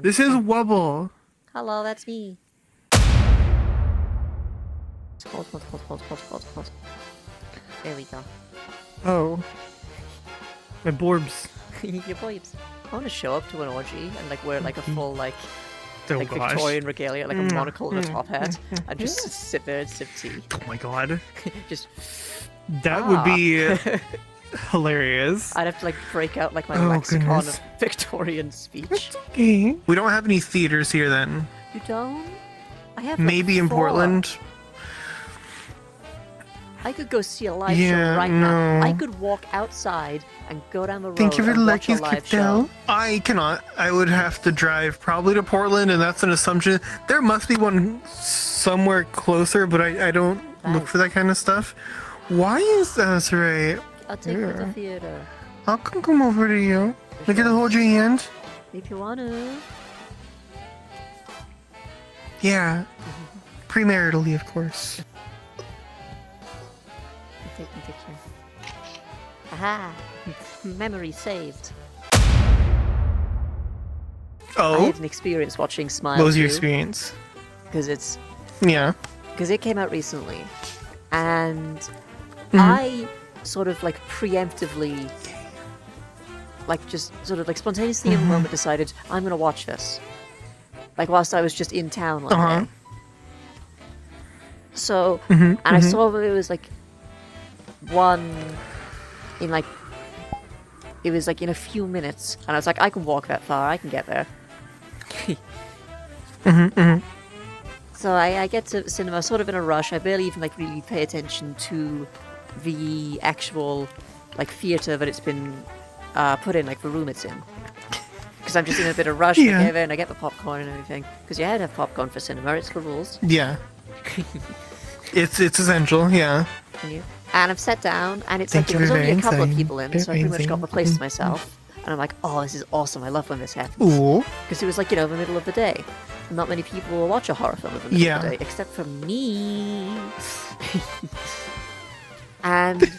This is Wubble. Hello, that's me. Hold. There we go. Oh. My borbs. Your boys. I want to show up to an orgy and like wear like a full like Oh like gosh. Victorian regalia, like a monocle and a top hat, and just sit there and sip tea. Oh my god. Just That would be hilarious. I'd have to like break out like my Oh, lexicon goodness. of Victorian speech. Okay. We don't have any theaters here then. You don't? I have like, Maybe in 4. Portland. I could go see a live Yeah, show right now. no. I could walk outside and go down the road Thank you for the and watch a luckiest live cocktail. show. I cannot. I would have to drive probably to Portland, and that's an assumption. There must be one somewhere closer, but I don't look for that kind of stuff. Why is that right? I'll take you to the theater. I can come over to you. Look at the hold your hand. If you want to. Yeah. Premaritally, of course. Take the picture. Aha! Memory saved. I Oh? had an experience watching Smile. What was your experience? Because it's Yeah. because it came out recently, and I sort of like preemptively, like just sort of like spontaneously in the moment decided I'm gonna watch this. Like whilst I was just in town one day. So, and I saw that it was like one in like it was like in a few minutes, and I was like, I can walk that far, I can get there. So I get to cinema sort of in a rush. I barely even like really pay attention to the actual like theater that it's been put in, like the room it's in, because I'm just in a bit of rush. Yeah. I get there and I get the popcorn and everything, because you had to have popcorn for cinema. It's the rules. Yeah. It's essential, yeah. And I've sat down, and it's Thank like you there's for only a very couple of exciting. people in, so I pretty much got the Very place to myself. And I'm like, oh, this is awesome. I love when this happens. Ooh. Because it was like, you know, the middle of the day. Not many people will watch a horror film in the middle of the Yeah. day, except for me. And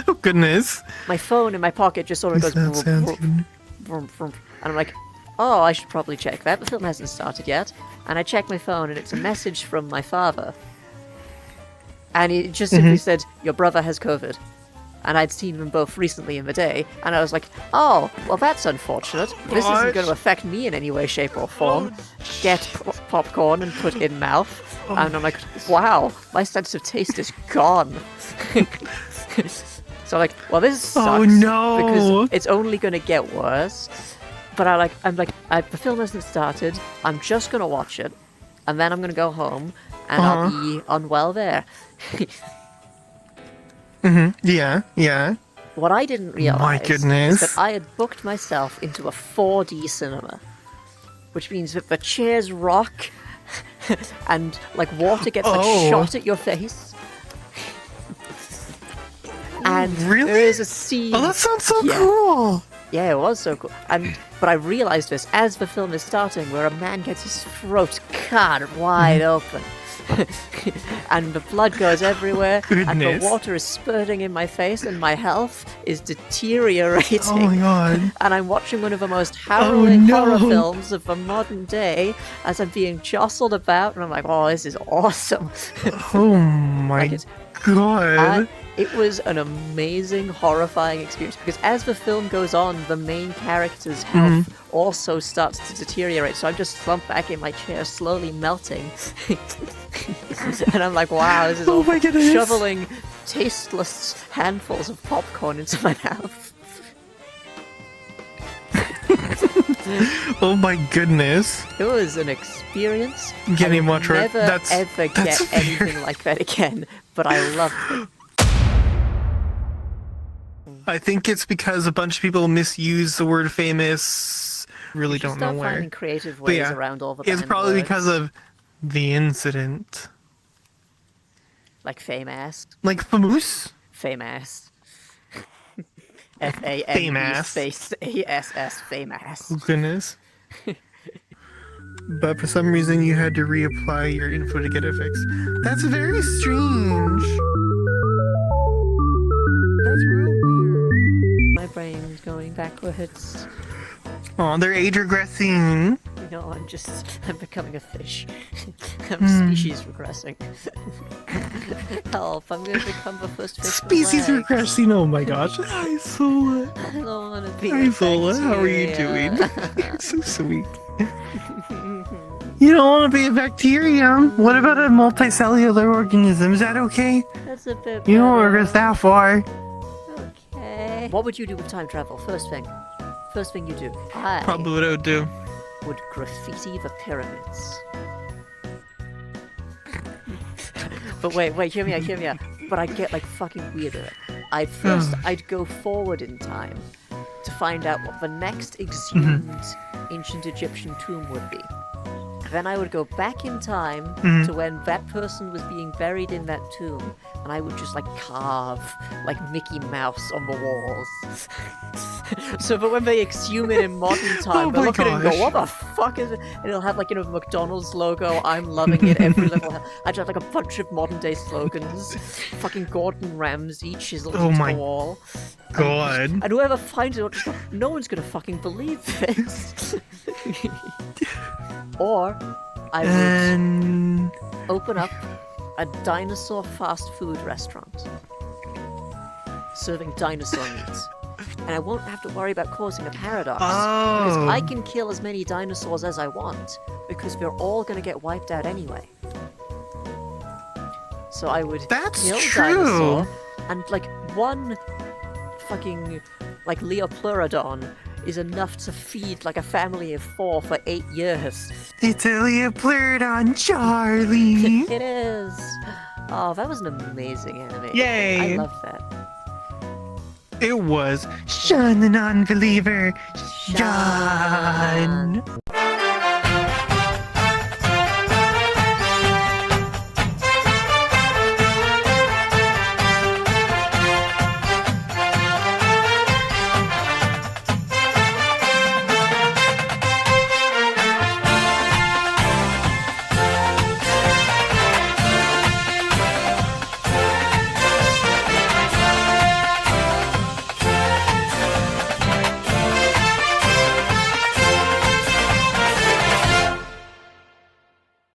Oh goodness. my phone in my pocket just sort of goes That sounds good. vroom, vroom. And I'm like, oh, I should probably check that. The film hasn't started yet. And I check my phone, and it's a message from my father. And it just simply said, your brother has COVID. And I'd seen them both recently in the day, and I was like, oh, well, that's unfortunate. This isn't What? going to affect me in any way, shape, or form. Get popcorn and put in mouth. And I'm like, wow, my sense of taste is gone. So I'm like, well, this sucks. Oh, no. Because it's only going to get worse. But the film hasn't started. I'm just going to watch it. And then I'm going to go home, and I'll be unwell there. Yeah, yeah. What I didn't realize My goodness. is that I had booked myself into a 4D cinema, which means that the chairs rock and like water gets like Oh. shot at your face. And Really? there is a scene. Oh, that sounds so Yeah. cool. Yeah, it was so cool. But I realized this as the film is starting, where a man gets his throat cut wide open. And the blood goes everywhere, and the Goodness. water is spurting in my face, and my health is deteriorating. Oh my god. And I'm watching one of the most harrowing no. horror films of the modern day as I'm being jostled about, and I'm like, oh, this is awesome. Oh my Like god. It was an amazing, horrifying experience, because as the film goes on, the main character's health also starts to deteriorate, so I'm just slumped back in my chair, slowly melting. And I'm like, wow, this is Oh all my goodness. shoveling tasteless handfuls of popcorn into my mouth. Oh my goodness. It was an experience. Getting I'll much worse. never ever that's get anything like that again, but I loved it. I think it's because a bunch of people misuse the word famous. Really You should don't know start where. finding creative But ways yeah, around all the it's banned probably words. because of the incident. Like famous. Like famous? Famous. F-A-M-E Famous. space A-S-S, famous. Oh goodness. But for some reason you had to reapply your info to get it fixed. That's very strange. That's real weird. My brain's going backwards. Oh, they're age regressing. No, I'm becoming a fish. I'm species regressing. Help, I'm gonna become the first fish with Species legs. regressing, oh my gosh. Hi, Zola. I don't wanna be Hi, a Zola. How are you bacteria. doing? You're so sweet. You don't want to be a bacterium. What about a multicellular organism? Is that okay? That's a bit You don't better. regress that far. Okay. What would you do with time travel? First thing you do. I Probably what I would do. would graffiti the pyramids. But wait, hear me out. But I'd get like fucking weirder. I'd go forward in time to find out what the next exhumed ancient Egyptian tomb would be. Then I would go back in time to when that person was being buried in that tomb, and I would just like carve like Mickey Mouse on the walls. So that when they exhume it in modern time, Oh they'll my look at it and go, gosh. "What the fuck is it?" And it'll have like, you know, the McDonald's logo. I'm loving it. Every level. I'd have like a bunch of modern day slogans. Fucking Gordon Ramsay chiseled Oh into my the wall. God. And whoever finds it will just go, no one's gonna fucking believe this. Or I would And open up a dinosaur fast food restaurant serving dinosaur meat. And I won't have to worry about causing a paradox. Because oh, I can kill as many dinosaurs as I want, because they're all gonna get wiped out anyway. So I would That's kill true. dinosaur, and like one fucking like Leopleurodon is enough to feed like a family of 4 for 8 years. It's a Leopleurodon, Charlie. It is. Oh, that was an amazing animation. Yay. I love that. It was Sean the Non-Believer. Sean. Sean.